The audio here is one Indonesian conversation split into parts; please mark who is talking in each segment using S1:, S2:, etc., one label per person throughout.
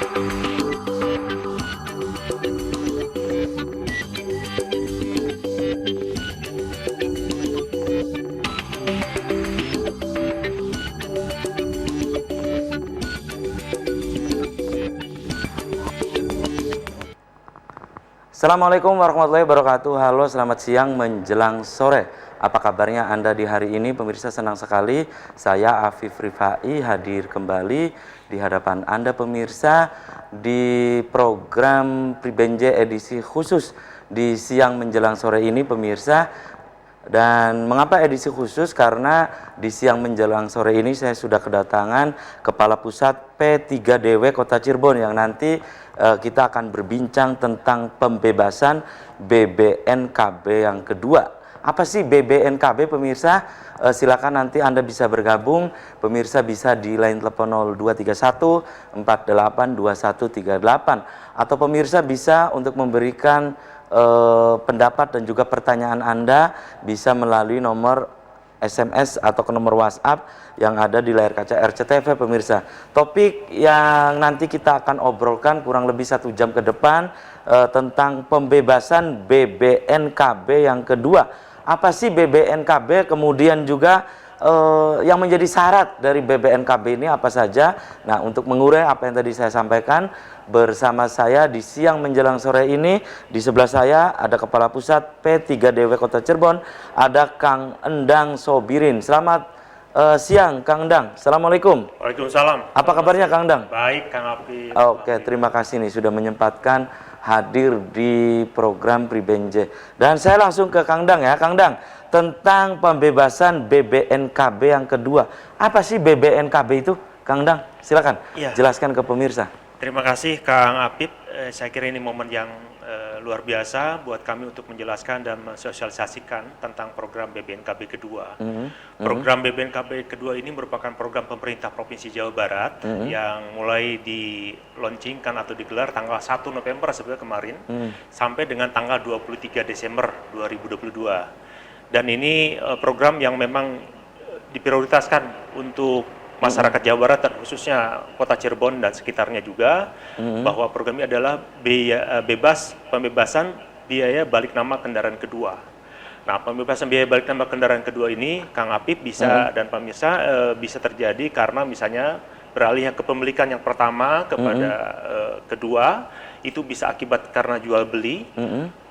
S1: Assalamualaikum warahmatullahi wabarakatuh. Halo, selamat siang menjelang sore. Apa kabarnya Anda di hari ini? Pemirsa, senang sekali saya Afif Rifai hadir kembali di hadapan Anda pemirsa di program Pribenje edisi khusus di siang menjelang sore ini pemirsa. Dan mengapa edisi khusus? Karena di siang menjelang sore ini saya sudah kedatangan Kepala Pusat P3DW Kota Cirebon yang nanti kita akan berbincang tentang pembebasan BBNKB yang kedua. Apa sih BBNKB pemirsa? Silakan nanti Anda bisa bergabung. Pemirsa bisa di line telepon 0231 482138 atau pemirsa bisa untuk memberikan pendapat dan juga pertanyaan Anda bisa melalui nomor SMS atau ke nomor WhatsApp yang ada di layar kaca RCTV pemirsa. Topik yang nanti kita akan obrolkan kurang lebih 1 jam ke depan tentang pembebasan BBNKB yang kedua. Apa sih BBNKB? Kemudian juga yang menjadi syarat dari BBNKB ini apa saja? Nah, untuk mengurai apa yang tadi saya sampaikan, bersama saya di siang menjelang sore ini, di sebelah saya ada Kepala Pusat P3DW Kota Cirebon, ada Kang Endang Sobirin. Selamat siang Kang Endang. Assalamualaikum.
S2: Waalaikumsalam.
S1: Apa kabarnya Kang Endang?
S2: Baik, Kang Api.
S1: Oke, terima kasih nih sudah menyempatkan hadir di program Pribenje. Dan saya langsung ke Kang Endang ya. Kang Endang, tentang pembebasan BBNKB yang kedua. Apa sih BBNKB itu? Kang Endang, silakan jelaskan ke pemirsa.
S2: Terima kasih Kang Apip. Saya kira ini momen yang luar biasa buat kami untuk menjelaskan dan mensosialisasikan tentang program BBNKB kedua. Program BBNKB kedua ini merupakan program pemerintah Provinsi Jawa Barat yang mulai di-launchingkan atau digelar tanggal 1 November sebenarnya kemarin sampai dengan tanggal 23 Desember 2022. Dan ini program yang memang diprioritaskan untuk masyarakat Jawa Barat dan khususnya Kota Cirebon dan sekitarnya juga, bahwa program ini adalah pembebasan biaya balik nama kendaraan kedua. Nah, pembebasan biaya balik nama kendaraan kedua ini, Kang Apip bisa dan pemirsa bisa terjadi karena misalnya beralihnya kepemilikan yang pertama kepada kedua, itu bisa akibat karena jual beli,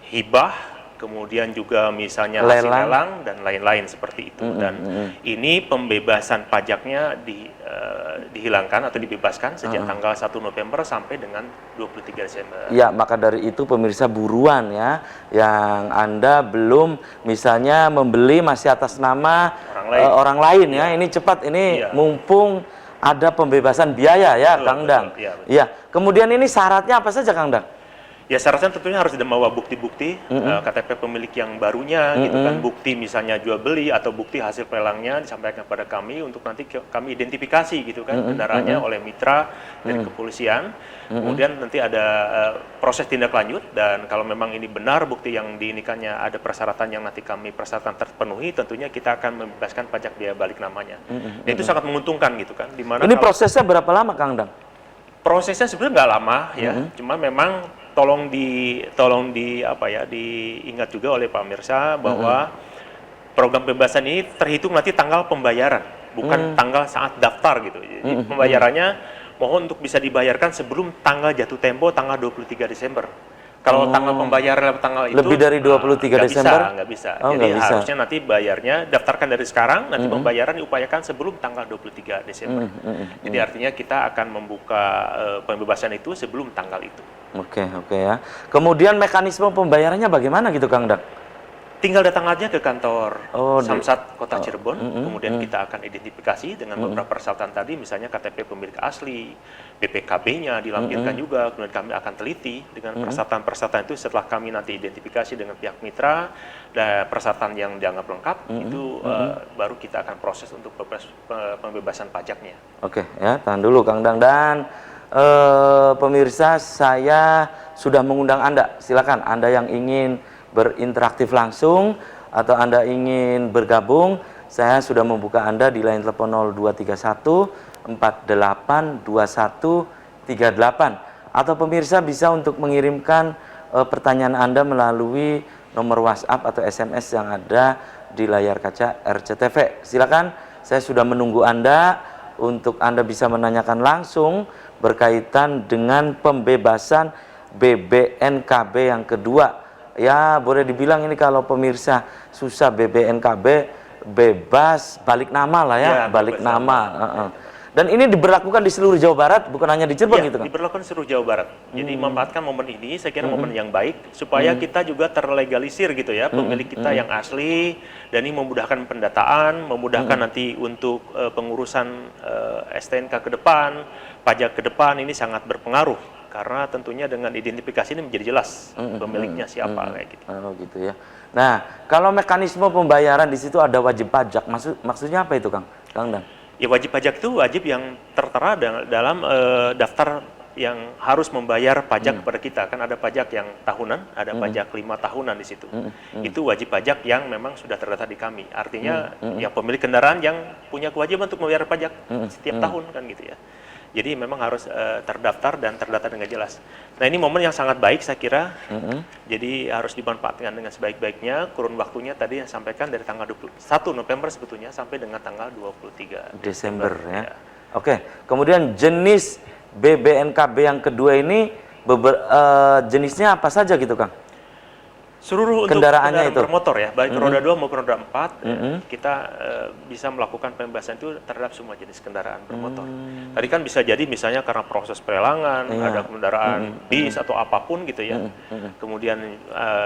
S2: hibah, kemudian juga misalnya hasil lelang dan lain-lain seperti itu. Dan ini pembebasan pajaknya dihilangkan atau dibebaskan sejak tanggal 1 November sampai dengan 23 Desember.
S1: Ya, maka dari itu pemirsa buruan ya, yang Anda belum misalnya membeli masih atas nama orang lain ya, ini cepat ini mumpung ada pembebasan biaya ya, Kang Endang. Iya. Kemudian ini syaratnya apa saja Kang Endang?
S2: Ya, syaratnya tentunya harus membawa bukti-bukti KTP pemilik yang barunya, gitu kan, bukti misalnya jual beli atau bukti hasil pelangnya disampaikan kepada kami untuk nanti kami identifikasi gitu kan kendaraannya oleh mitra dari kepolisian. Kemudian nanti ada proses tindak lanjut dan kalau memang ini benar bukti yang diinikannya ada persyaratan yang nanti kami persyaratan terpenuhi, tentunya kita akan membebaskan pajak biaya balik namanya. Dan itu sangat menguntungkan gitu kan. Dimana
S1: ini prosesnya berapa lama Kang Endang?
S2: Prosesnya sebenarnya nggak lama ya, cuma memang tolong diingat juga oleh Pak Mirsa bahwa program pembebasan ini terhitung nanti tanggal pembayaran, bukan tanggal saat daftar gitu. Jadi pembayarannya mohon untuk bisa dibayarkan sebelum tanggal jatuh tempo tanggal 23 Desember. Kalau tanggal pembayaran tanggal itu
S1: lebih dari 23 Desember?
S2: Nggak bisa.
S1: Oh,
S2: jadi
S1: nggak bisa.
S2: harusnya nanti bayarnya daftarkan dari sekarang, nanti pembayaran diupayakan sebelum tanggal 23 Desember. Jadi artinya kita akan membuka pembebasan itu sebelum tanggal itu.
S1: Oke ya. Kemudian mekanisme pembayarannya bagaimana gitu Kang Endang?
S2: Tinggal datang aja ke kantor Samsat Kota Cirebon, kemudian kita akan identifikasi dengan beberapa persyaratan tadi, misalnya KTP pemilik asli, BPKB-nya dilampirkan juga, kemudian kami akan teliti dengan persyaratan-persyaratan itu setelah kami nanti identifikasi dengan pihak mitra, dan persyaratan yang dianggap lengkap, itu baru kita akan proses untuk pembebasan pajaknya. Oke
S1: ya, tahan dulu Kang Endang. Dan pemirsa, saya sudah mengundang Anda, silakan Anda yang ingin berinteraktif langsung atau Anda ingin bergabung, saya sudah membuka Anda di line telepon 0231 4821 Atau pemirsa bisa untuk mengirimkan pertanyaan Anda melalui nomor WhatsApp atau SMS yang ada di layar kaca RCTV. Silakan, saya sudah menunggu Anda untuk Anda bisa menanyakan langsung berkaitan dengan pembebasan BBNKB yang kedua. Ya, boleh dibilang ini kalau pemirsa susah BBNKB, bebas balik nama lah ya, balik nama. Dan ini diberlakukan di seluruh Jawa Barat, bukan hanya di Cirebon gitu kan?
S2: Diberlakukan seluruh Jawa Barat. Jadi memanfaatkan momen ini, saya kira momen yang baik supaya kita juga terlegalisir gitu ya, pemilik kita yang asli, dan ini memudahkan pendataan, memudahkan nanti untuk pengurusan STNK ke depan, pajak ke depan, ini sangat berpengaruh karena tentunya dengan identifikasi ini menjadi jelas pemiliknya siapa kayak gitu.
S1: Oh gitu ya. Nah, kalau mekanisme pembayaran di situ ada wajib pajak, maksudnya apa itu Kang Dan?
S2: Ya, wajib pajak itu wajib yang tertera dalam daftar yang harus membayar pajak kepada kita. Kan ada pajak yang tahunan, ada pajak 5 tahunan di situ. Itu wajib pajak yang memang sudah terdaftar di kami. Artinya ya pemilik kendaraan yang punya kewajiban untuk membayar pajak setiap tahun kan gitu ya. Jadi memang harus terdaftar dan terdata dengan jelas. Nah, ini momen yang sangat baik saya kira. Jadi harus dimanfaatkan dengan sebaik-baiknya. Kurun waktunya tadi yang sampaikan dari tanggal 1 November sebetulnya sampai dengan tanggal 23
S1: Desember ya. Oke, kemudian jenis BBNKB yang kedua ini jenisnya apa saja gitu Kang?
S2: Seluruh untuk kendaraan bermotor ya, baik roda 2 maupun roda 4, kita bisa melakukan pembebasan itu terhadap semua jenis kendaraan bermotor. Tadi kan bisa jadi misalnya karena proses pelelangan, ada kendaraan bis atau apapun gitu ya. Kemudian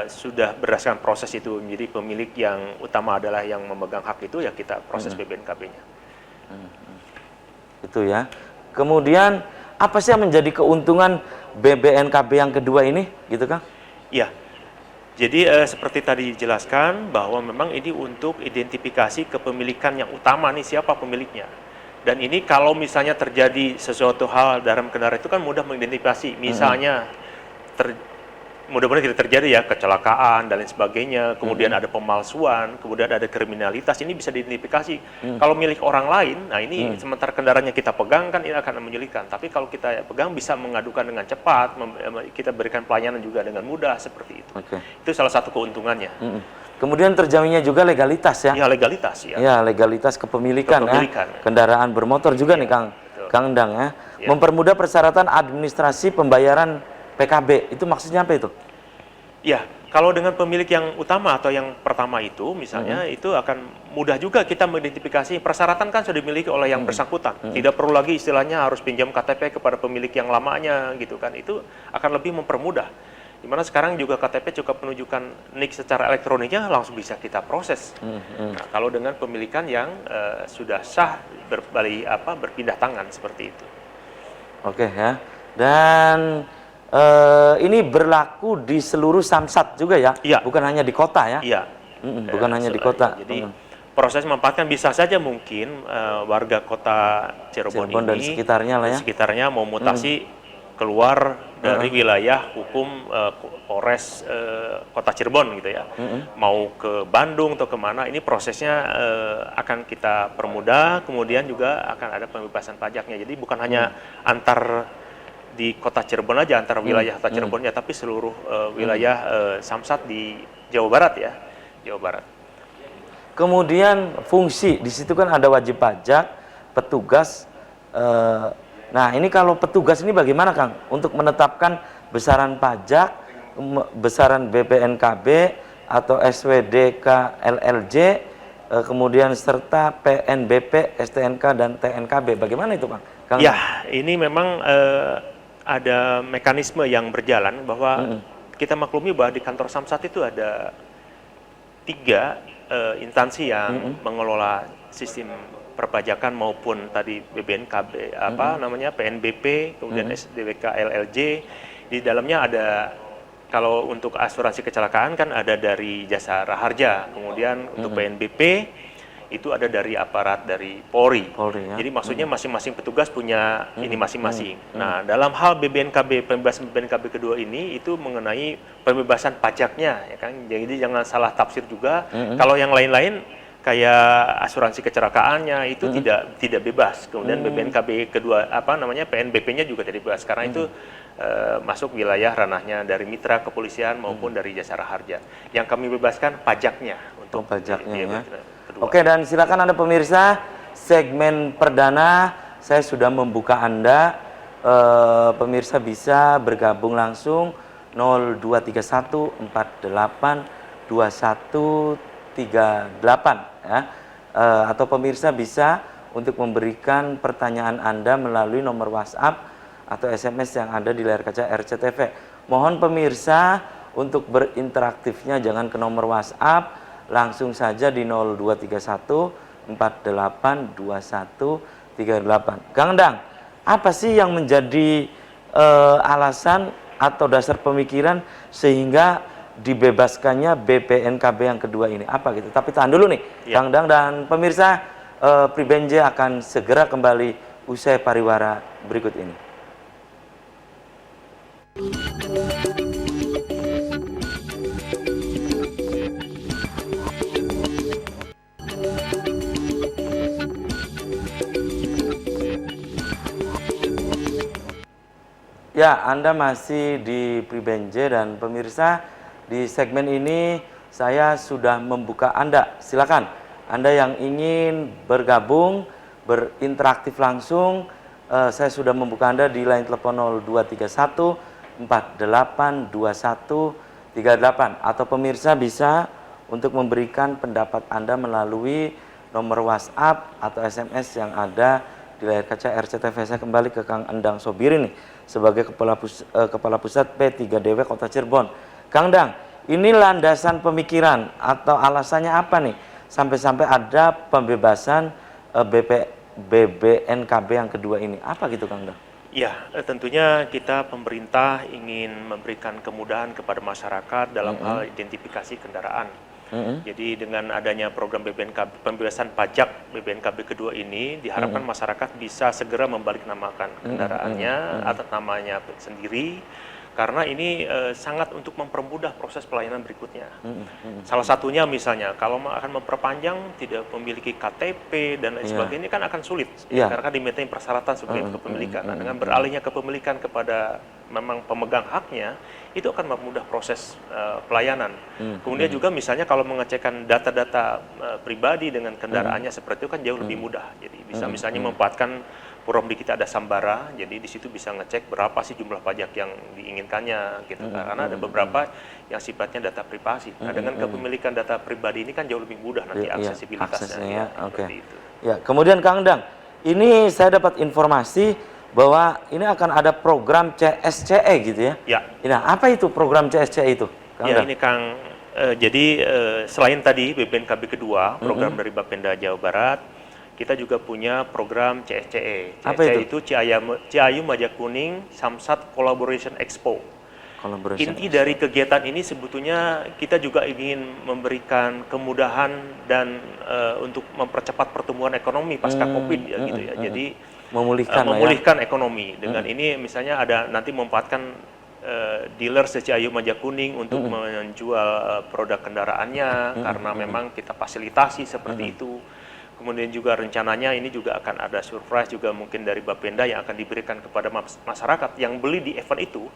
S2: sudah berdasarkan proses itu menjadi pemilik yang utama adalah yang memegang hak itu, ya kita proses BBNKB-nya.
S1: Itu ya. Kemudian apa sih yang menjadi keuntungan BBNKB yang kedua ini gitu Kang?
S2: Iya. Jadi seperti tadi dijelaskan bahwa memang ini untuk identifikasi kepemilikan yang utama nih, siapa pemiliknya. Dan ini kalau misalnya terjadi sesuatu hal dalam kendaraan itu kan mudah mengidentifikasi. Misalnya mudah-mudahan tidak terjadi ya kecelakaan dan lain sebagainya, kemudian ada pemalsuan, kemudian ada kriminalitas, ini bisa diidentifikasi. Kalau milik orang lain, nah ini sementara kendaraannya kita pegang kan ini akan menyulitkan. Tapi kalau kita pegang bisa mengadukan dengan cepat, kita berikan pelayanan juga dengan mudah seperti itu. Itu salah satu keuntungannya.
S1: Kemudian terjaminnya juga legalitas ya?
S2: Ya, legalitas ya.
S1: Ya, legalitas kepemilikan. Ya. Kendaraan bermotor juga nih Kang Endang ya. Mempermudah persyaratan administrasi pembayaran PKB, itu maksudnya apa itu?
S2: Ya, kalau dengan pemilik yang utama atau yang pertama itu, misalnya itu akan mudah juga kita mengidentifikasi. Persyaratan kan sudah dimiliki oleh yang bersangkutan. Tidak perlu lagi istilahnya harus pinjam KTP kepada pemilik yang lamanya gitu kan. Itu akan lebih mempermudah. Dimana sekarang juga KTP cukup menunjukkan NIK secara elektroniknya langsung bisa kita proses. Nah, kalau dengan pemilikan yang sudah sah berpindah tangan seperti itu.
S1: Oke ya. Dan ini berlaku di seluruh Samsat juga ya?
S2: Iya.
S1: Bukan hanya di kota ya?
S2: Iya.
S1: Bukan hanya di kota.
S2: Jadi proses memanfaatkan bisa saja mungkin warga kota Cirebon ini
S1: dan sekitarnya lah ya.
S2: Sekitarnya mau mutasi keluar dari wilayah hukum Polres Kota Cirebon gitu ya. Mau ke Bandung atau kemana, ini prosesnya akan kita permudah, kemudian juga akan ada pembebasan pajaknya. Jadi bukan hanya antar di kota Cirebon aja, antara wilayah kota Cirebonnya, tapi seluruh wilayah Samsat di Jawa Barat ya, Jawa Barat.
S1: Kemudian fungsi di situ kan ada wajib pajak, petugas. Nah ini kalau petugas ini bagaimana Kang untuk menetapkan besaran pajak, besaran BPNKB atau SWDK LLJ, kemudian serta PNBP, STNK dan TNKB, bagaimana itu Kang?
S2: Ya, ini memang ada mekanisme yang berjalan bahwa kita maklumi bahwa di kantor Samsat itu ada 3 instansi yang mengelola sistem perpajakan maupun tadi BBNKB PNBP, kemudian SDWK LLJ. Di dalamnya ada, kalau untuk asuransi kecelakaan kan ada dari Jasa Raharja, kemudian untuk PNBP itu ada dari aparat dari Polri ya? Jadi maksudnya masing-masing petugas punya ini masing-masing. Nah, dalam hal pembebasan BBNKB kedua ini itu mengenai pembebasan pajaknya ya kan. Jadi jangan salah tafsir juga. Kalau yang lain-lain kayak asuransi kecelakaannya itu tidak bebas. Kemudian BBNKB kedua PNBP-nya juga tidak bebas karena itu masuk wilayah ranahnya dari mitra kepolisian maupun dari jasara harja. Yang kami bebaskan pajaknya untuk
S1: pajaknya ya.
S2: kedua.
S1: Oke, dan silakan Anda pemirsa, segmen perdana saya sudah membuka Anda. Pemirsa bisa bergabung langsung 0231 48 2138 ya. Atau pemirsa bisa untuk memberikan pertanyaan Anda melalui nomor WhatsApp atau SMS yang ada di layar kaca RCTV. Mohon pemirsa untuk berinteraktifnya jangan ke nomor WhatsApp, langsung saja di 0231 48 2138. Kang Endang, apa sih yang menjadi alasan atau dasar pemikiran sehingga dibebaskannya BPNKB yang kedua ini? Apa gitu? Tapi tahan dulu nih,
S2: Ya.
S1: Kang Endang dan pemirsa, Pribenje akan segera kembali usai pariwara berikut ini. Ya, Anda masih di Pribenje dan pemirsa, di segmen ini saya sudah membuka Anda. Silakan, Anda yang ingin bergabung, berinteraktif langsung, saya sudah membuka Anda di line telepon 0231 48 2138 atau pemirsa bisa untuk memberikan pendapat Anda melalui nomor WhatsApp atau SMS yang ada di layar kaca RCTV. Saya kembali ke Kang Endang Sobiri nih sebagai Kepala Pusat P3DW Kota Cirebon. Kang Endang, ini landasan pemikiran atau alasannya apa nih sampai-sampai ada pembebasan BBNKB yang kedua ini? Apa gitu Kang Endang?
S2: Ya, tentunya kita pemerintah ingin memberikan kemudahan kepada masyarakat dalam hal identifikasi kendaraan. Jadi dengan adanya program BBNKB, pembebasan pajak BBNKB kedua ini, diharapkan masyarakat bisa segera membaliknamakan kendaraannya atas namanya sendiri, karena ini sangat untuk mempermudah proses pelayanan berikutnya. Salah satunya misalnya, kalau akan memperpanjang, tidak memiliki KTP dan lain sebagainya, kan akan sulit, karena dimintai persyaratan sebagai kepemilikan. Nah, dengan beralihnya kepemilikan kepada memang pemegang haknya, itu akan mempermudah proses pelayanan. Kemudian juga misalnya kalau mengecekkan data-data pribadi dengan kendaraannya seperti itu kan jauh lebih mudah. Jadi bisa misalnya memanfaatkan Puromdi kita ada Sambara, jadi di situ bisa ngecek berapa sih jumlah pajak yang diinginkannya, gitu. Karena ada beberapa yang sifatnya data privasi. Nah, dengan kepemilikan data pribadi ini kan jauh lebih mudah nanti aksesibilitasnya.
S1: Ya,
S2: seperti itu.
S1: Ya, kemudian Kang Endang, ini saya dapat informasi bahwa ini akan ada program CSCE gitu ya?
S2: Ya.
S1: Nah, apa itu program CSCE itu, Kang
S2: Ya,
S1: Endang?
S2: ini Kang, jadi selain tadi BBNKB kedua, program dari Bapenda Jawa Barat, kita juga punya program CSCE. CSCE itu Ciayu Majakuning Samsat Collaboration Expo. Inti dari kegiatan ini sebetulnya kita juga ingin memberikan kemudahan dan untuk mempercepat pertumbuhan ekonomi pasca Covid ya gitu ya. Jadi memulihkan ekonomi. Dengan ini misalnya ada nanti memanfaatkan dealer Ciayu Majakuning untuk menjual produk kendaraannya karena memang kita fasilitasi seperti itu. Kemudian juga rencananya ini juga akan ada surprise juga mungkin dari Bapenda yang akan diberikan kepada masyarakat yang beli di event itu.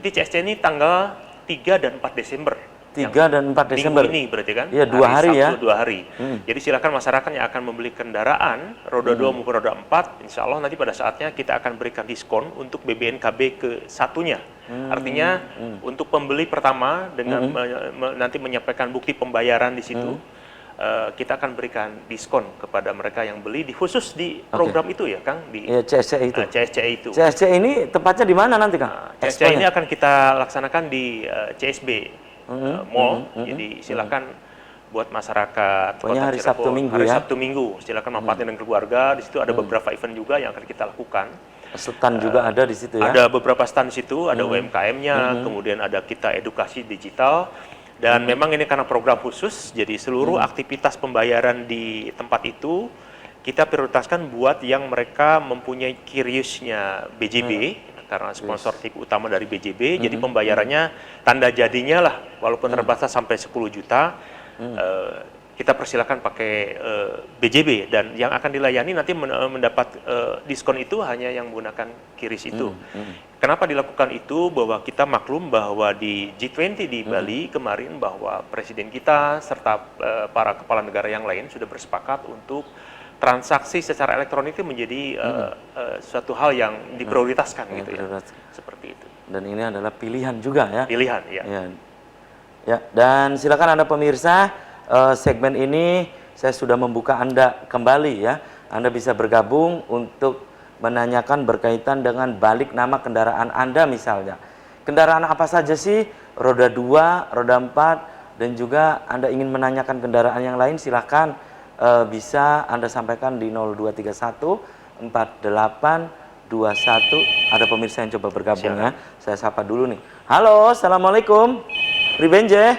S2: Di CSC ini tanggal 3 dan 4 Desember.
S1: 3 dan 4 Desember.
S2: Minggu ini berarti kan?
S1: Iya, 2 hari
S2: Sabtu,
S1: ya.
S2: 2 hari. Jadi silakan masyarakat yang akan membeli kendaraan roda 2 maupun roda 4, insya Allah nanti pada saatnya kita akan berikan diskon untuk BBNKB ke satunya. Artinya untuk pembeli pertama dengan nanti menyampaikan bukti pembayaran di situ, kita akan berikan diskon kepada mereka yang beli khusus di program itu ya Kang, di
S1: CSCE itu.
S2: CSCE itu.
S1: CSCE ini tepatnya di mana nanti Kang?
S2: CSCE ini akan kita laksanakan di CSB Mall. Jadi silakan buat masyarakat
S1: pokoknya hari Sabtu Minggu
S2: hari
S1: ya.
S2: Sabtu Minggu silakan manfaatin dengan keluarga. Di situ ada beberapa event juga yang akan kita lakukan.
S1: Stand juga ada di situ ya.
S2: Ada beberapa stand di situ, ada UMKM-nya, kemudian ada kita edukasi digital. Dan memang ini karena program khusus, jadi seluruh aktivitas pembayaran di tempat itu kita prioritaskan buat yang mereka mempunyai kiriusnya BJB, karena sponsor tim utama dari BJB, jadi pembayarannya tanda jadinya lah, walaupun terbatas sampai 10 juta, kita persilakan pakai BJB, dan yang akan dilayani nanti mendapat diskon itu hanya yang menggunakan QRIS itu. Kenapa dilakukan itu? Bahwa kita maklum bahwa di G20 di Bali kemarin bahwa presiden kita serta para kepala negara yang lain sudah bersepakat untuk transaksi secara elektronik itu menjadi suatu hal yang diprioritaskan gitu ya. Seperti itu.
S1: Dan ini adalah pilihan juga ya.
S2: Pilihan ya.
S1: Ya, dan silakan Anda pemirsa, segmen ini saya sudah membuka Anda kembali ya. Anda bisa bergabung untuk menanyakan berkaitan dengan balik nama kendaraan Anda misalnya. Kendaraan apa saja sih? Roda 2, roda 4, dan juga Anda ingin menanyakan kendaraan yang lain, silakan bisa Anda sampaikan di 0231 4821. Ada pemirsa yang coba bergabung ya. Saya sapa dulu nih. Halo, assalamualaikum. Ribenje.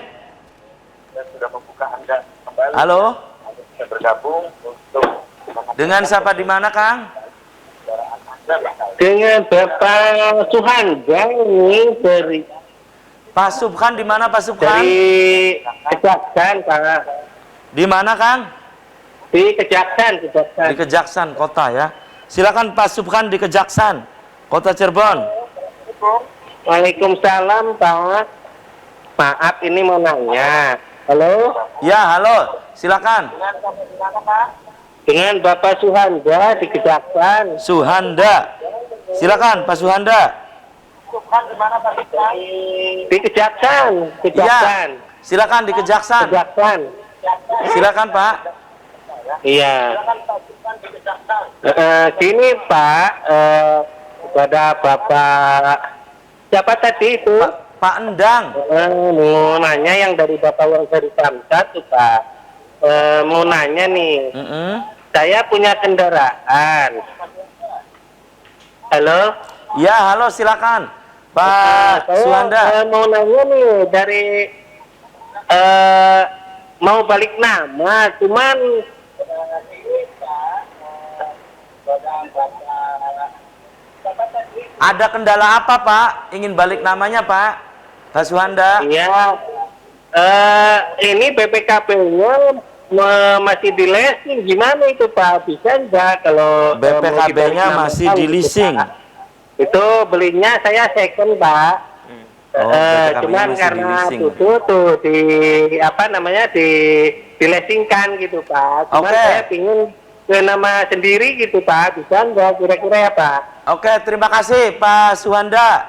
S3: Saya sudah membuka Anda kembali.
S1: Halo.
S3: Anda bisa bergabung untuk
S1: dengan siapa di mana, Kang?
S3: dengan Bapak Suhanda ini dari
S1: Pak Subhan di mana, Pak Subhan?
S3: dari Kejaksan, Pak.
S1: Di mana, Kang?
S3: Di Kejaksan.
S1: Di Kejaksan Kota ya. Silakan Pak Subhan di Kejaksan Kota Cirebon.
S3: Waalaikumsalam, Pak. Maaf, ini mau nanya. Halo?
S1: Ya, halo. Silakan.
S3: Dengan Bapak Suhanda di Kejaksan.
S1: Suhanda. Silakan Pak Suhanda.
S3: Di Kejaksan.
S1: Iya. Silakan di Kejaksan.
S3: Kejaksan.
S1: Silakan Pak.
S3: Iya. Sini Pak, kepada Bapak siapa tadi itu?
S1: Pak Endang.
S3: Mau nanya yang dari Bapak yang dari Samsat tuh Pak. Mau nanya nih. Saya punya kendaraan. Halo?
S1: Ya, halo silakan Pak Suhanda.
S3: Mau nanya nih dari mau balik nama, cuman
S1: ada kendala apa Pak? Ingin balik namanya Pak? Pak Suhanda.
S3: iya, ini BPKB-nya masih di leasing, gimana itu Pak? Bisa enggak kalau
S1: BPKB-nya masih di leasing?
S3: Itu belinya saya second Pak. Cuman karena tuh di apa namanya di leasingkan gitu Pak. Cuman saya pingin ke nama sendiri gitu Pak. Bisa enggak kira-kira ya Pak?
S1: Oke, terima kasih Pak Suhanda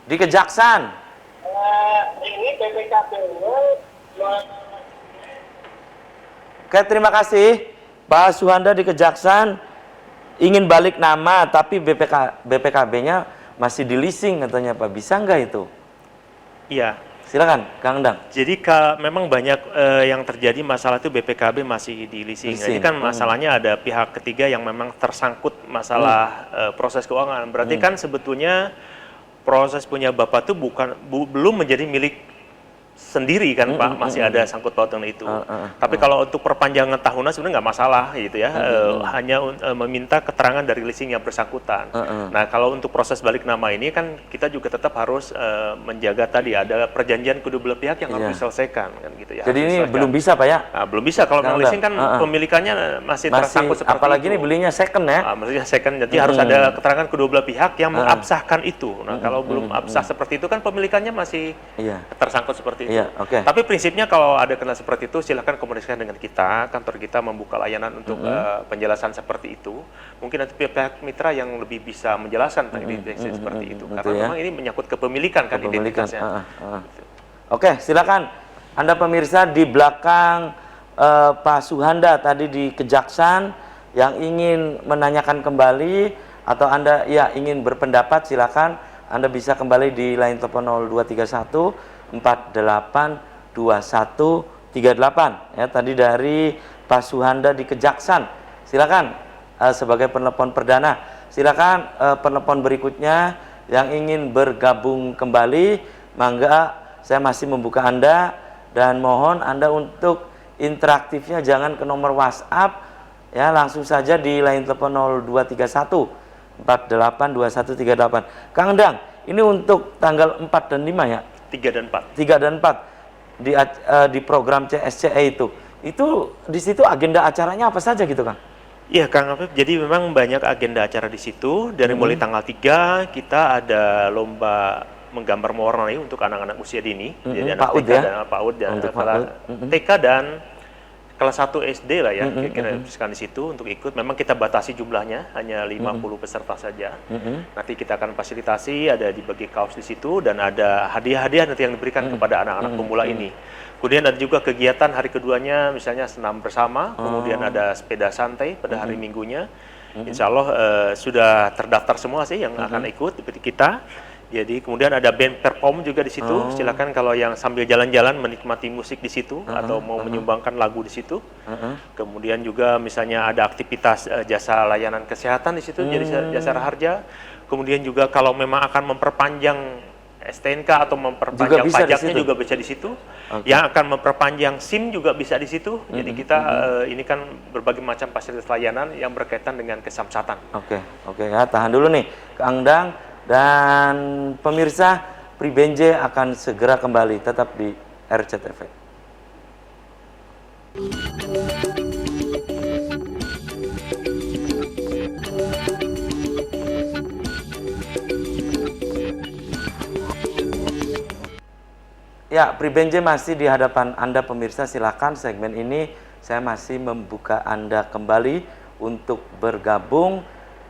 S1: di Kejaksan.
S3: Ini BPKB-nya.
S1: Oke, terima kasih Pak Suhanda di Kejaksan. Ingin balik nama tapi BPKB-nya masih di leasing katanya Pak. Bisa nggak itu?
S2: Iya.
S1: Silakan Kang Endang.
S2: Jadi memang banyak yang terjadi masalah itu BPKB masih di leasing. Jadi kan masalahnya ada pihak ketiga yang memang tersangkut masalah proses keuangan. Berarti kan sebetulnya proses punya Bapak itu belum menjadi milik sendiri kan Pak, masih ada sangkut pautnya itu. Tapi kalau untuk perpanjangan tahunan sebenarnya nggak masalah gitu ya, hanya meminta keterangan dari leasing yang bersangkutan. Nah kalau untuk proses balik nama ini kan kita juga tetap harus menjaga tadi ada perjanjian kedua belah pihak yang harus diselesaikan kan gitu ya.
S1: Jadi ini belum bisa Pak ya?
S2: Nah, belum bisa kalau leasing kan pemilikannya masih tersangkut seperti
S1: apalagi
S2: itu.
S1: ini belinya second ya?
S2: Maksudnya second, jadi harus ada keterangan kedua belah pihak yang mengabsahkan itu. Nah kalau belum absah seperti itu kan pemilikannya masih tersangkut seperti itu.
S1: Iya, oke.
S2: Tapi prinsipnya kalau ada kendala seperti itu silakan komunikasikan dengan kita, kantor kita membuka layanan untuk penjelasan seperti itu. Mungkin nanti pihak mitra yang lebih bisa menjelaskan seperti itu. Karena memang ini menyangkut kepemilikan kan identitasnya.
S1: Oke, silakan Anda pemirsa di belakang Pak Suhanda tadi di Kejaksan yang ingin menanyakan kembali atau Anda ya ingin berpendapat, silakan Anda bisa kembali di line telepon 0231 482138 ya, tadi dari Pak Suhanda di Kejaksan. Silakan sebagai penelpon perdana. Silakan penelpon berikutnya yang ingin bergabung kembali, mangga saya masih membuka Anda dan mohon Anda untuk interaktifnya jangan ke nomor WhatsApp ya, langsung saja di line telepon 0231 482138. Kang Endang, ini untuk tanggal 4 dan 5 ya?
S2: 3 dan 4.
S1: 3 dan 4 di program CSCE itu Itu di situ agenda acaranya apa saja gitu, Kang?
S2: Iya, Kang Afif. Jadi memang banyak agenda acara di situ. Dari mulai tanggal 3 kita ada lomba menggambar mewarnai untuk anak-anak usia dini. Jadi anak
S1: PAUD
S2: TK
S1: ya?
S2: dan anak PAUD dan
S1: Untuk
S2: kelas
S1: PAUD.
S2: TK dan kelas 1 SD lah ya, kira-kira di situ untuk ikut. Memang kita batasi jumlahnya, hanya 50 peserta saja. Nanti kita akan fasilitasi, ada dibagi kaos di situ, dan ada hadiah-hadiah nanti yang diberikan kepada anak-anak pemula ini. Kemudian ada juga kegiatan hari keduanya, misalnya senam bersama, kemudian ada sepeda santai pada hari minggunya. Insya Allah sudah terdaftar semua sih yang akan ikut seperti kita. Jadi kemudian ada band perform juga di situ. Silakan kalau yang sambil jalan-jalan menikmati musik di situ atau mau menyumbangkan lagu di situ. Kemudian juga misalnya ada aktivitas jasa layanan kesehatan di situ, jadi jasa harja. Kemudian juga kalau memang akan memperpanjang STNK atau memperpanjang pajaknya juga bisa di situ. Yang akan memperpanjang SIM juga bisa di situ. Jadi kita ini kan berbagai macam fasilitas layanan yang berkaitan dengan kesamsatan.
S1: Oke ya, tahan dulu nih, Kang Dang dan pemirsa. Pribenje akan segera kembali, tetap di RCTV. Ya, Pribenje masih di hadapan Anda pemirsa. Silakan, segmen ini saya masih membuka Anda kembali untuk bergabung.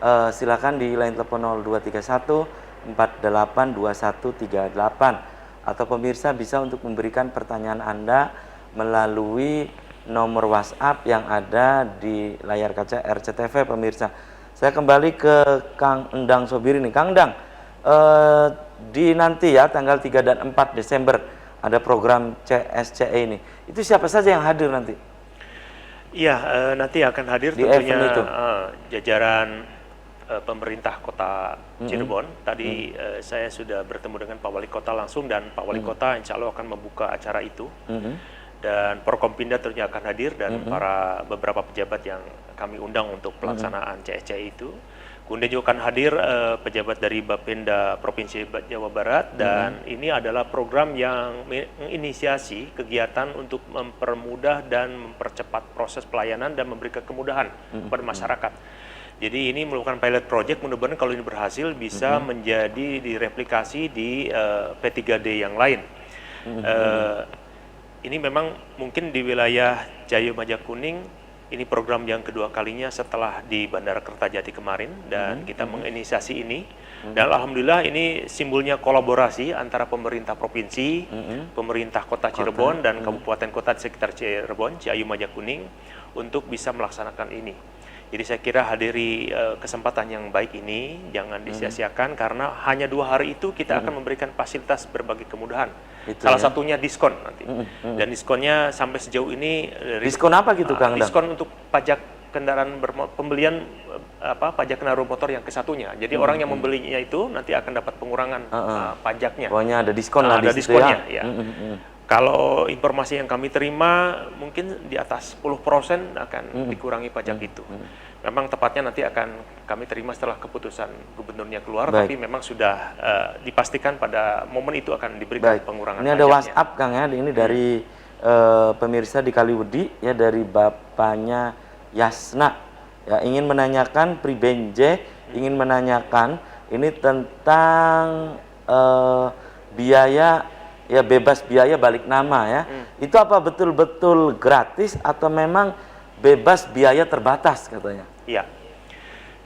S1: Silakan di line telepon 0231 482138, atau pemirsa bisa untuk memberikan pertanyaan Anda melalui nomor WhatsApp yang ada di layar kaca RCTV pemirsa. Saya kembali ke Kang Endang Sobiri nih. Kang Endang, di nanti ya tanggal 3 dan 4 Desember ada program CSCE ini. Itu siapa saja yang hadir nanti?
S2: Iya, nanti akan hadir
S1: di
S2: tentunya
S1: event itu.
S2: Jajaran pemerintah kota Cirebon. Tadi saya sudah bertemu dengan Pak Wali Kota langsung, dan Pak Wali Kota insya Allah akan membuka acara itu. Dan Forkompinda tentunya akan hadir, dan para beberapa pejabat yang kami undang untuk pelaksanaan CSCE itu. Kemudian juga akan hadir pejabat dari Bapenda Provinsi Jawa Barat, dan ini adalah program yang menginisiasi kegiatan untuk mempermudah dan mempercepat proses pelayanan dan memberikan kemudahan kepada masyarakat. Jadi ini merupakan pilot project, mudah-mudahan kalau ini berhasil bisa menjadi direplikasi di P3D yang lain. Ini memang mungkin di wilayah Jayo Majakuning, ini program yang kedua kalinya setelah di Bandara Kertajati kemarin, dan kita menginisiasi ini. Dan alhamdulillah ini simbolnya kolaborasi antara pemerintah provinsi, pemerintah kota Cirebon, dan kabupaten kota di sekitar Cirebon, Ciayu Majakuning, untuk bisa melaksanakan ini. Jadi saya kira hadiri kesempatan yang baik ini, jangan disia-siakan, karena hanya 2 hari itu kita akan memberikan fasilitas berbagai kemudahan. Salah satunya diskon nanti. Dan diskonnya sampai sejauh ini
S1: diskon apa gitu, Kang Dang?
S2: Diskon untuk pajak kendaraan pembelian pajak kendaraan motor yang kesatunya. Jadi orang yang membelinya itu nanti akan dapat pengurangan pajaknya.
S1: Pokoknya ada diskon lah
S2: ada
S1: di situ
S2: diskonnya,
S1: ya.
S2: Kalau informasi yang kami terima mungkin di atas 10% akan dikurangi pajak itu. Memang tepatnya nanti akan kami terima setelah keputusan gubernurnya keluar, tapi memang sudah dipastikan pada momen itu akan diberikan pengurangan
S1: pajaknya. Ini ada WhatsApp, Kang ya, ini dari pemirsa di Kaliwudi ya, dari bapaknya Yasna ya, ingin menanyakan Pribenje, ingin menanyakan ini tentang biaya ya, bebas biaya balik nama ya. Itu apa betul-betul gratis atau memang bebas biaya terbatas katanya?
S2: Iya.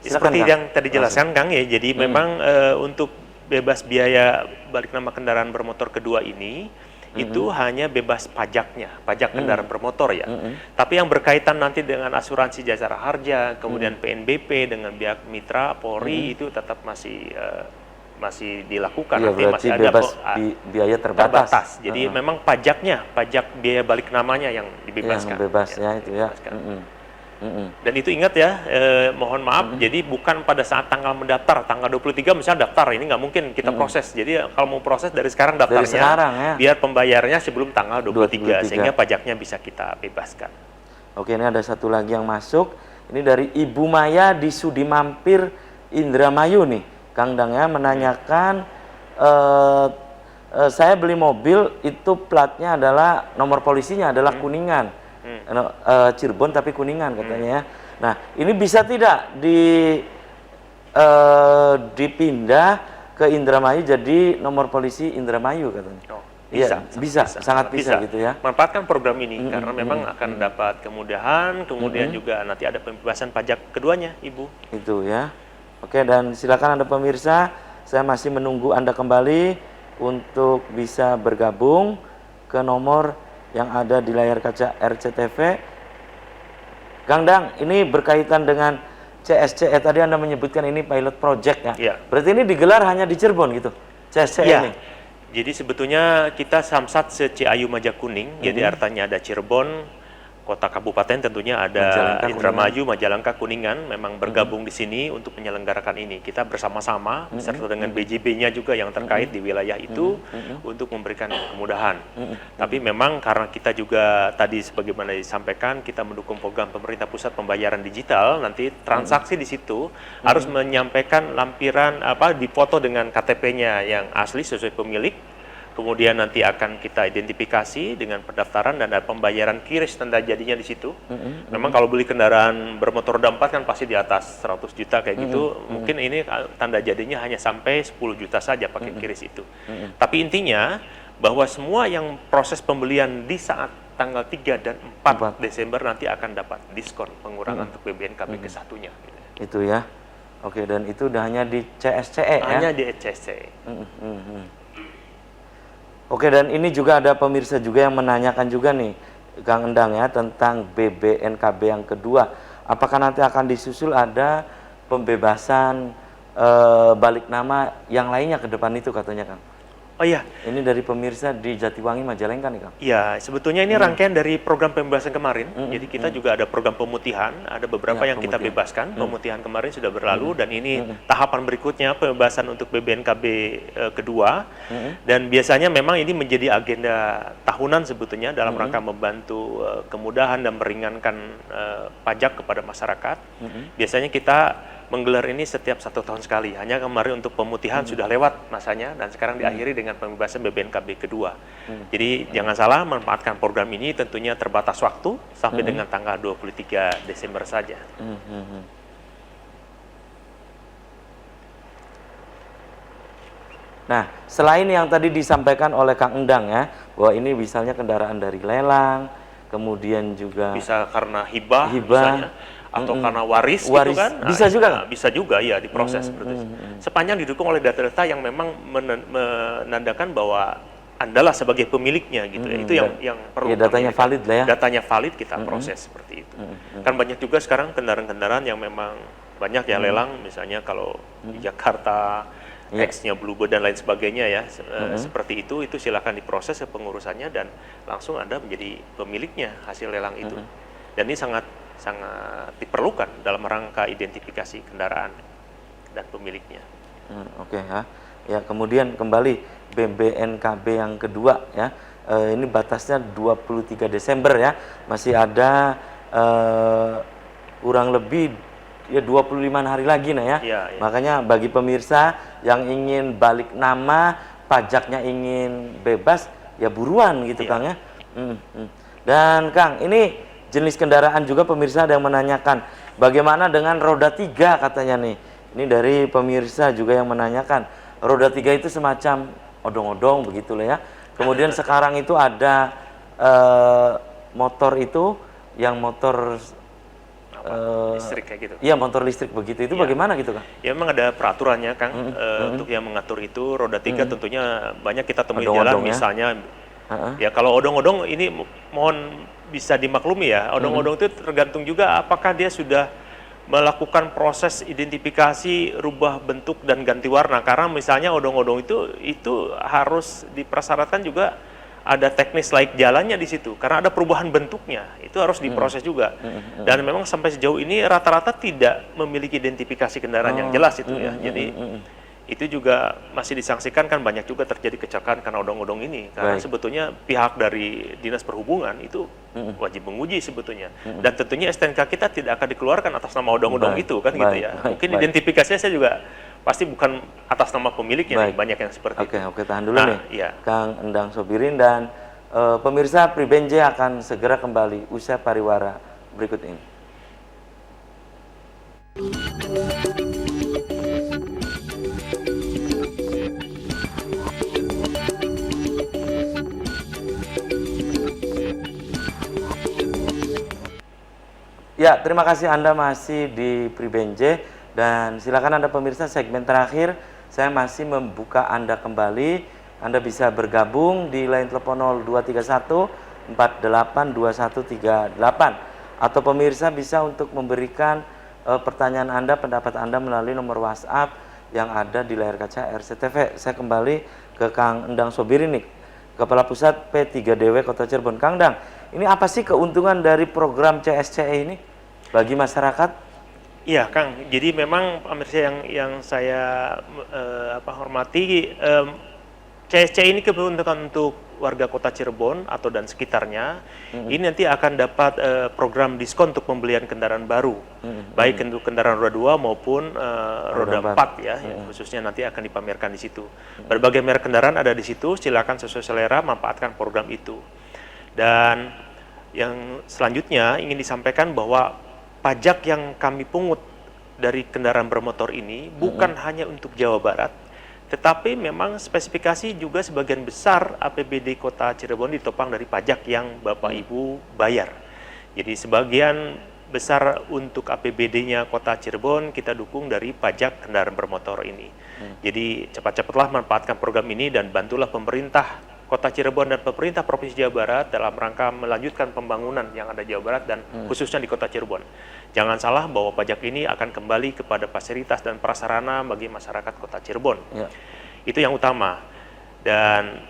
S1: Silakan,
S2: Seperti
S1: Kang.
S2: yang tadi jelaskan Kang ya. Jadi memang untuk bebas biaya balik nama kendaraan bermotor kedua ini itu hanya bebas pajaknya, pajak kendaraan bermotor ya. Tapi yang berkaitan nanti dengan asuransi jasa harja, kemudian PNBP dengan pihak mitra Polri itu tetap masih dilakukan.
S1: Iya,
S2: nanti masih ada
S1: bebas biaya terbatas.
S2: Jadi memang pajaknya, pajak biaya balik namanya yang dibebaskan.
S1: Yang bebas ya itu ya.
S2: Dan itu ingat ya, mohon maaf, jadi bukan pada saat tanggal mendaftar, tanggal 23 misalnya daftar, ini nggak mungkin kita proses. Jadi kalau mau proses dari sekarang daftarnya,
S1: dari sekarang, ya.
S2: Biar pembayarnya sebelum tanggal 23, sehingga pajaknya bisa kita bebaskan.
S1: Oke, ini ada satu lagi yang masuk. Ini dari Ibu Maya di Sudimampir Indramayu nih. Kang Dang ya menanyakan, saya beli mobil itu platnya adalah, nomor polisinya adalah Kuningan. Cirebon tapi Kuningan katanya ya. Nah, ini bisa tidak dipindah ke Indramayu jadi nomor polisi Indramayu katanya?
S2: Oh,
S1: Iya, bisa, sangat bisa gitu ya.
S2: Manfaatkan program ini karena memang akan dapat kemudahan, kemudian juga nanti ada pembebasan pajak keduanya, Ibu.
S1: Itu ya. Oke, dan silakan Anda pemirsa, saya masih menunggu Anda kembali untuk bisa bergabung ke nomor yang ada di layar kaca RCTV. Kang Dang, ini berkaitan dengan CSCE, tadi Anda menyebutkan ini pilot project ya.
S2: Iya.
S1: Berarti ini digelar hanya di Cirebon gitu, CSCE ini?
S2: Jadi sebetulnya kita samsat se-Ciayu Majakuning, jadi artinya ada Cirebon, kota kabupaten tentunya ada Indramayu, Majalengka, Kuningan, memang bergabung di sini untuk menyelenggarakan ini. Kita bersama-sama beserta dengan BJB-nya juga yang terkait di wilayah itu untuk memberikan kemudahan. Tapi memang karena kita juga tadi sebagaimana disampaikan, kita mendukung program pemerintah pusat pembayaran digital, nanti transaksi di situ harus menyampaikan lampiran difoto dengan KTP-nya yang asli sesuai pemilik. Kemudian nanti akan kita identifikasi dengan pendaftaran dan ada pembayaran QRIS tanda jadinya di situ. Memang kalau beli kendaraan bermotor roda 4 kan pasti di atas 100 juta kayak gitu. Mungkin ini tanda jadinya hanya sampai 10 juta saja pakai QRIS itu. Tapi intinya bahwa semua yang proses pembelian di saat tanggal 3 dan 4 Desember nanti akan dapat diskon pengurangan untuk BBNKB ke-1-nya.
S1: Itu ya. Oke, dan itu udah hanya di CSCE ya?
S2: Hanya di CSCE.
S1: Oke, dan ini juga ada pemirsa juga yang menanyakan juga nih, Kang Endang ya, tentang BBNKB yang kedua. Apakah nanti akan disusul ada pembebasan balik nama yang lainnya ke depan itu katanya, Kang?
S2: Oh iya.
S1: Ini dari pemirsa di Jatiwangi Majalengka nih, Kang.
S2: Iya, sebetulnya ini rangkaian dari program pembebasan kemarin. Jadi kita juga ada program pemutihan, ada beberapa yang kita bebaskan. Pemutihan kemarin sudah berlalu dan ini tahapan berikutnya pembebasan untuk BBNKB kedua. Dan biasanya memang ini menjadi agenda tahunan sebetulnya dalam rangka membantu kemudahan dan meringankan pajak kepada masyarakat. Biasanya kita menggelar ini setiap 1 tahun sekali. Hanya kemarin untuk pemutihan sudah lewat masanya dan sekarang diakhiri dengan pembebasan BBNKB kedua. Jadi jangan salah manfaatkan program ini, tentunya terbatas waktu sampai dengan tanggal 23 Desember saja.
S1: Nah, selain yang tadi disampaikan oleh Kang Endang ya, bahwa ini misalnya kendaraan dari lelang, kemudian juga
S2: bisa karena hibah misalnya, atau karena waris gitu kan.
S1: Bisa juga?
S2: Bisa juga ya diproses seperti itu. Sepanjang didukung oleh data-data yang memang menandakan bahwa Andalah sebagai pemiliknya gitu ya. Itu yang perlu.
S1: Ya, datanya valid lah ya.
S2: Datanya valid kita proses seperti itu. Kan banyak juga sekarang kendaraan-kendaraan yang memang banyak ya lelang, misalnya kalau di Jakarta X-nya Bluebird dan lain sebagainya ya, seperti itu silakan diproses pengurusannya dan langsung Anda menjadi pemiliknya hasil lelang itu. Dan ini sangat diperlukan dalam rangka identifikasi kendaraan dan pemiliknya.
S1: Oke ya. Ya, kemudian kembali BBNKB yang kedua ya. Ini batasnya 23 Desember ya. Masih ada kurang lebih ya 25 hari lagi nah ya. Makanya bagi pemirsa yang ingin balik nama, pajaknya ingin bebas, ya buruan gitu Kang ya. Dan Kang, ini jenis kendaraan juga pemirsa ada yang menanyakan, bagaimana dengan roda 3 katanya nih. Ini dari pemirsa juga yang menanyakan, roda 3 itu semacam odong-odong begitulah ya. Kemudian sekarang itu ada motor itu, yang motor
S2: listrik kayak gitu.
S1: Iya, motor listrik begitu. Itu bagaimana gitu Kang?
S2: Ya memang ada peraturannya Kang, untuk yang mengatur itu. Roda 3 tentunya banyak kita temui di jalan, misalnya ya kalau odong-odong ini mohon bisa dimaklumi ya, odong-odong itu tergantung juga apakah dia sudah melakukan proses identifikasi, rubah bentuk dan ganti warna. Karena misalnya odong-odong itu harus dipersyaratkan juga ada teknis laik jalannya di situ, karena ada perubahan bentuknya, itu harus diproses juga. Dan memang sampai sejauh ini rata-rata tidak memiliki identifikasi kendaraan yang jelas itu ya. Jadi itu juga masih disangsikan, kan banyak juga terjadi kecelakaan karena odong-odong ini. Karena sebetulnya pihak dari Dinas Perhubungan itu wajib menguji sebetulnya. Dan tentunya STNK kita tidak akan dikeluarkan atas nama odong-odong itu kan gitu ya. Mungkin identifikasinya saya juga pasti bukan atas nama pemiliknya, banyak yang seperti itu.
S1: Oke, tahan dulu nih. Kang Endang Sobirin dan Pemirsa, Pribenje akan segera kembali usai pariwara berikut ini. Ya, terima kasih Anda masih di Pribenje, dan silakan Anda pemirsa, segmen terakhir saya masih membuka Anda kembali. Anda bisa bergabung di line telepon 0231 482138, atau pemirsa bisa untuk memberikan pertanyaan Anda, pendapat Anda melalui nomor WhatsApp yang ada di layar kaca RCTV. Saya kembali ke Kang Endang Sobirinik, Kepala Pusat P3DW Kota Cirebon. Kang Endang, ini apa sih keuntungan dari program CSCE ini bagi masyarakat?
S2: Iya, Kang. Jadi memang pemirsa yang saya hormati, CSC ini keuntungan untuk warga Kota Cirebon atau dan sekitarnya. Ini nanti akan dapat program diskon untuk pembelian kendaraan baru, baik untuk kendaraan roda 2 maupun roda 4 ya, yang khususnya nanti akan dipamerkan di situ. Berbagai merek kendaraan ada di situ, silakan sesuai selera manfaatkan program itu. Dan yang selanjutnya ingin disampaikan bahwa pajak yang kami pungut dari kendaraan bermotor ini bukan hanya untuk Jawa Barat, tetapi memang spesifikasi juga sebagian besar APBD Kota Cirebon ditopang dari pajak yang Bapak Ibu bayar. Jadi sebagian besar untuk APBD-nya Kota Cirebon kita dukung dari pajak kendaraan bermotor ini. Jadi cepat-cepatlah manfaatkan program ini dan bantulah pemerintah Kota Cirebon dan pemerintah Provinsi Jawa Barat dalam rangka melanjutkan pembangunan yang ada di Jawa Barat dan khususnya di Kota Cirebon. Jangan salah bahwa pajak ini akan kembali kepada fasilitas dan prasarana bagi masyarakat Kota Cirebon. Ya. Itu yang utama. Dan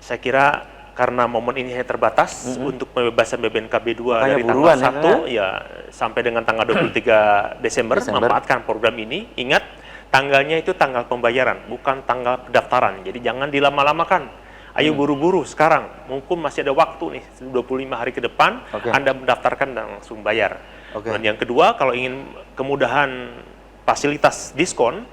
S2: saya kira karena momen ini hanya terbatas untuk pembebasan BBNKB 2 dari tanggal 1 ya sampai dengan tanggal 23 Desember, manfaatkan program ini. Ingat, tanggalnya itu tanggal pembayaran, bukan tanggal pendaftaran. Jadi jangan dilama-lamakan. Ayo buru-buru sekarang, mumpung masih ada waktu nih, 25 hari ke depan, Anda mendaftarkan dan langsung bayar. Dan yang kedua, kalau ingin kemudahan fasilitas diskon,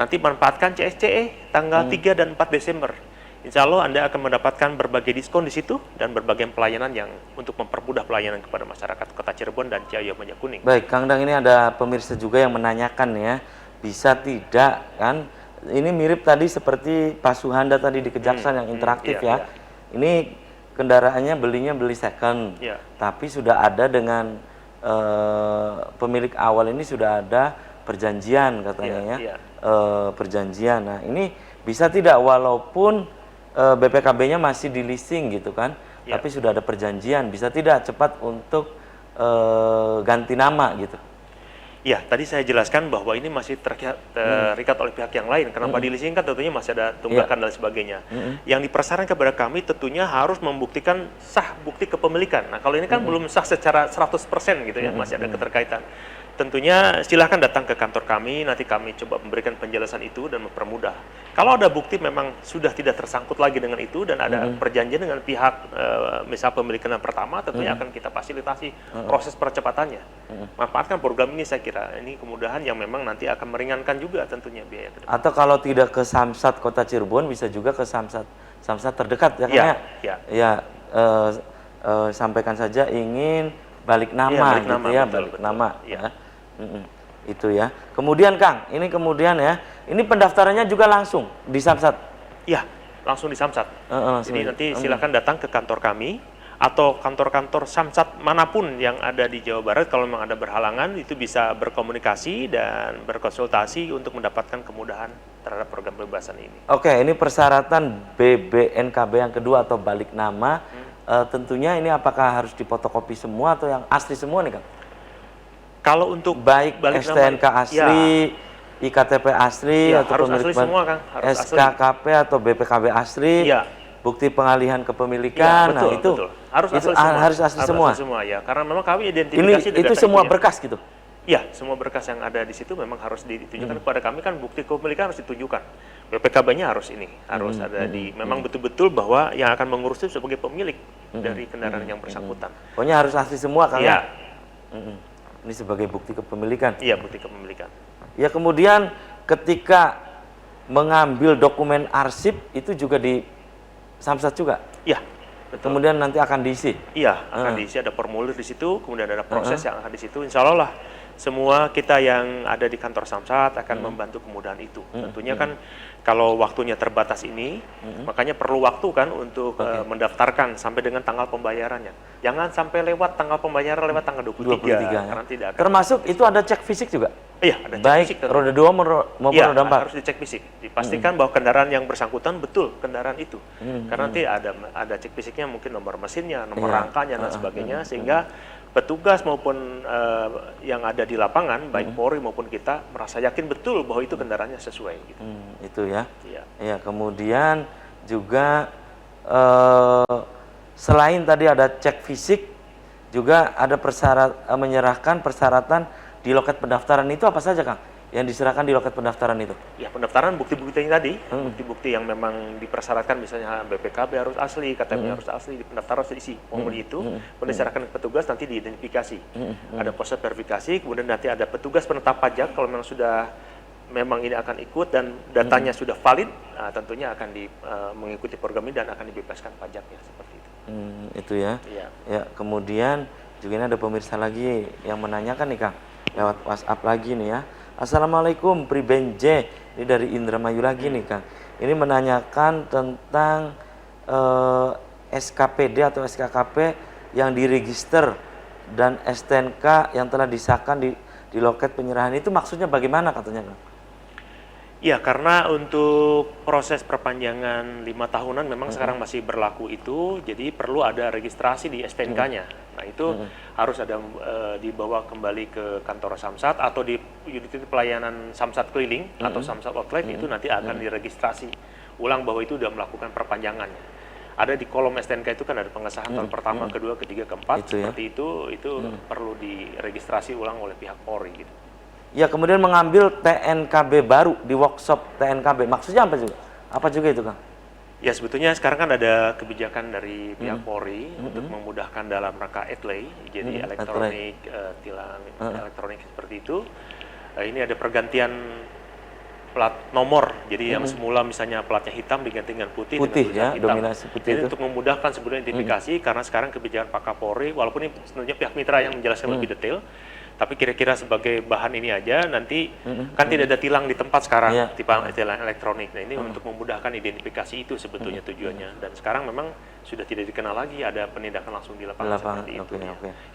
S2: nanti manfaatkan CSCE tanggal 3 dan 4 Desember. Insya Allah Anda akan mendapatkan berbagai diskon di situ dan berbagai pelayanan yang untuk mempermudah pelayanan kepada masyarakat Kota Cirebon dan Ciayo Majakuning.
S1: Baik, Kang Dang, ini ada pemirsa juga yang menanyakan ya, bisa tidak kan? Ini mirip tadi seperti Pak Suhanda tadi di Kejaksaan yang interaktif ya. Ini kendaraannya beli second, tapi sudah ada dengan pemilik awal ini sudah ada perjanjian katanya perjanjian. Nah ini bisa tidak walaupun BPKB-nya masih di leasing gitu kan, tapi sudah ada perjanjian, bisa tidak cepat untuk ganti nama gitu?
S2: Ya, tadi saya jelaskan bahwa ini masih terikat oleh pihak yang lain. Kenapa di leasing kan tentunya masih ada tunggakan dan sebagainya. Yang dipersyaratkan kepada kami tentunya harus membuktikan sah bukti kepemilikan. Nah, kalau ini kan belum sah secara 100% gitu ya, masih ada keterkaitan. Tentunya silahkan datang ke kantor kami, nanti kami coba memberikan penjelasan itu dan mempermudah. Kalau ada bukti memang sudah tidak tersangkut lagi dengan itu dan ada perjanjian dengan pihak misal pemilik kendaraan pertama, tentunya akan kita fasilitasi proses percepatannya. Manfaatkan program ini, saya kira ini kemudahan yang memang nanti akan meringankan juga tentunya biaya ke depan.
S1: Atau kalau tidak ke Samsat Kota Cirebon, bisa juga ke Samsat terdekat ya, sampaikan saja ingin balik nama, balik nama. Itu ya. Kemudian Kang, ini pendaftarannya juga langsung di Samsat.
S2: Iya, langsung di Samsat. Jadi nanti silakan datang ke kantor kami atau kantor-kantor Samsat manapun yang ada di Jawa Barat. Kalau memang ada berhalangan, itu bisa berkomunikasi dan berkonsultasi untuk mendapatkan kemudahan terhadap program pembebasan ini.
S1: Oke, ini persyaratan BBNKB yang kedua atau balik nama. Tentunya ini apakah harus difotokopi semua atau yang asli semua nih Kang?
S2: Kalau untuk
S1: baik STNK asli, IKTP asli, atau
S2: harus asli semua, Kang. Harus
S1: SKKP asli. Atau BPKB asli, bukti pengalihan kepemilikan,
S2: betul,
S1: nah itu
S2: betul. Harus asli semua. Ya, karena memang kami identifikasi
S1: itu semua berkas gitu.
S2: Iya, semua berkas yang ada di situ memang harus ditunjukkan kepada kami, kan bukti kepemilikan harus ditunjukkan. BPKB-nya harus harus ada memang betul-betul bahwa yang akan mengurus itu sebagai pemilik dari kendaraan yang bersangkutan.
S1: Pokoknya harus asli semua, Kang.
S2: Iya.
S1: Ini sebagai bukti kepemilikan.
S2: Iya, bukti kepemilikan.
S1: Ya, kemudian ketika mengambil dokumen arsip itu juga di Samsat juga?
S2: Iya,
S1: kemudian nanti akan diisi.
S2: Iya, akan diisi, ada formulir di situ, kemudian ada proses yang akan di situ. Insya Allah lah, semua kita yang ada di kantor Samsat akan membantu kemudahan itu. Tentunya kan kalau waktunya terbatas ini, makanya perlu waktu kan untuk mendaftarkan sampai dengan tanggal pembayarannya. Jangan sampai lewat tanggal pembayaran lewat tanggal 23 karena tidak akan.
S1: Termasuk itu ada cek fisik juga?
S2: Iya, ada cek
S1: baik
S2: fisik.
S1: Roda 2 maupun roda 4?
S2: Harus dicek fisik. Dipastikan bahwa kendaraan yang bersangkutan betul kendaraan itu. Karena nanti ada cek fisiknya, mungkin nomor mesinnya, nomor rangkanya, dan sebagainya, sehingga petugas maupun yang ada di lapangan, baik Polri maupun kita, merasa yakin betul bahwa itu kendaraannya sesuai. Gitu.
S1: Itu ya.
S2: Iya.
S1: Ya, kemudian juga selain tadi ada cek fisik, juga ada menyerahkan persyaratan di loket pendaftaran. Itu apa saja, Kang, yang diserahkan di loket pendaftaran itu?
S2: Ya, pendaftaran bukti-bukti yang tadi, bukti-bukti yang memang dipersyaratkan, misalnya BPKB harus asli, KTP harus asli, di pendaftaran harus diisi formulir itu, kemudian diserahkan ke petugas, nanti diidentifikasi. Ada proses verifikasi, kemudian nanti ada petugas penetap pajak, kalau memang sudah memang ini akan ikut dan datanya sudah valid, tentunya akan mengikuti program ini dan akan dibebaskan pajaknya, seperti itu.
S1: Itu ya.
S2: Iya.
S1: Ya, kemudian juga ini ada pemirsa lagi yang menanyakan nih, Kang, lewat WhatsApp lagi nih ya. Assalamualaikum, Pribenje, ini dari Indramayu lagi nih, Kang. Ini menanyakan tentang SKPD atau SKKP yang diregister dan STNK yang telah disahkan di loket penyerahan, itu maksudnya bagaimana katanya, Kang?
S2: Ya, karena untuk proses perpanjangan 5 tahunan memang sekarang masih berlaku itu, jadi perlu ada registrasi di STNK-nya. Nah, itu harus ada dibawa kembali ke kantor Samsat atau di unit pelayanan Samsat keliling atau Samsat outlet, itu nanti akan diregistrasi ulang bahwa itu sudah melakukan perpanjangannya. Ada di kolom STNK itu kan ada pengesahan tahun pertama, kedua, ketiga, keempat, seperti itu perlu diregistrasi ulang oleh pihak Polri gitu.
S1: Ya, kemudian mengambil TNKB baru di workshop TNKB. Maksudnya apa juga? Apa juga itu, Kang?
S2: Ya, sebetulnya sekarang kan ada kebijakan dari pihak Polri untuk memudahkan dalam rangka ETLE, jadi elektronik, tilang elektronik seperti itu. Ini ada pergantian plat nomor, jadi yang semula misalnya platnya hitam diganti dengan putih
S1: ya,
S2: hitam.
S1: dominasi putih.
S2: Jadi untuk memudahkan sebenarnya identifikasi, karena sekarang kebijakan Pak Kapolri, walaupun ini sebenarnya pihak mitra yang menjelaskan lebih detail, tapi kira-kira sebagai bahan ini aja, nanti kan tidak ada tilang di tempat sekarang, tilang elektronik. Nah, ini untuk memudahkan identifikasi itu sebetulnya tujuannya. Dan sekarang memang sudah tidak dikenal lagi, ada penindakan langsung di lapangan seperti itu.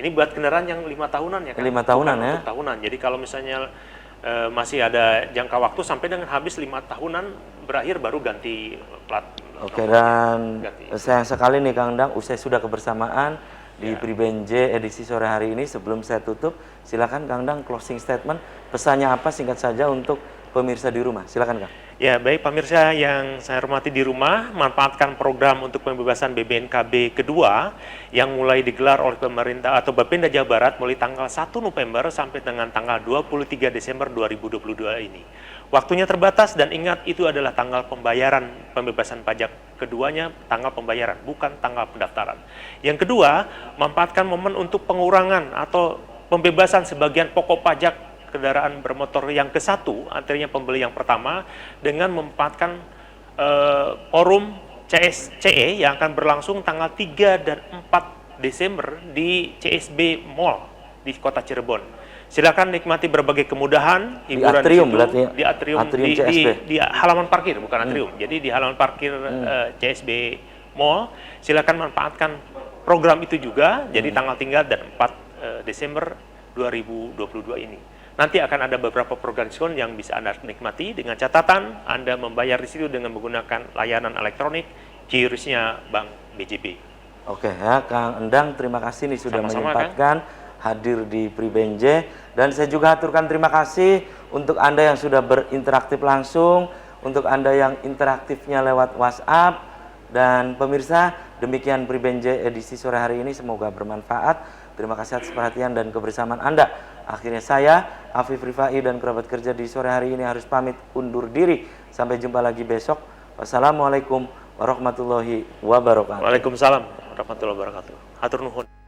S2: Ini buat kendaraan yang 5 tahunan ya kan?
S1: 5 tahunan ya?
S2: Untuk tahunan. Jadi kalau misalnya masih ada jangka waktu sampai dengan habis 5 tahunan berakhir baru ganti plat.
S1: Dan sayang sekali nih, Kang Endang, usai sudah kebersamaan di Pribenje edisi sore hari ini. Sebelum saya tutup, silakan Kang Endang closing statement, pesannya apa singkat saja untuk pemirsa di rumah. Silakan, Kang.
S2: Ya, baik pemirsa yang saya hormati di rumah, manfaatkan program untuk pembebasan BBNKB kedua yang mulai digelar oleh pemerintah atau Bapenda Jawa Barat mulai tanggal 1 November sampai dengan tanggal 23 Desember 2022 ini. Waktunya terbatas dan ingat, itu adalah tanggal pembayaran pembebasan pajak keduanya, tanggal pembayaran, bukan tanggal pendaftaran. Yang kedua, manfaatkan momen untuk pengurangan atau pembebasan sebagian pokok pajak kendaraan bermotor yang ke-1, artinya pembeli yang pertama, dengan memanfaatkan forum CSCE yang akan berlangsung tanggal 3 dan 4 Desember di CSB Mall di Kota Cirebon. Silakan nikmati berbagai kemudahan, hiburan di atrium, di halaman parkir, bukan atrium. Jadi di halaman parkir CSB Mall, silakan manfaatkan program itu juga. Jadi tanggal 3 dan 4 Desember 2022 ini. Nanti akan ada beberapa program diskon yang bisa Anda nikmati dengan catatan Anda membayar di situ dengan menggunakan layanan elektronik, QRIS-nya Bank BJB.
S1: Oke ya, Kang Endang, terima kasih nih sudah menyempatkan hadir di Pribenje, dan saya juga aturkan terima kasih untuk Anda yang sudah berinteraksi langsung, untuk Anda yang interaktifnya lewat WhatsApp, dan pemirsa, demikian Pribenje edisi sore hari ini, semoga bermanfaat. Terima kasih atas perhatian dan kebersamaan Anda. Akhirnya saya, Afif Rifai, dan kerabat kerja di sore hari ini harus pamit undur diri. Sampai jumpa lagi besok. Wassalamualaikum warahmatullahi wabarakatuh.
S2: Waalaikumsalam warahmatullahi wabarakatuh. Hatur nuhun.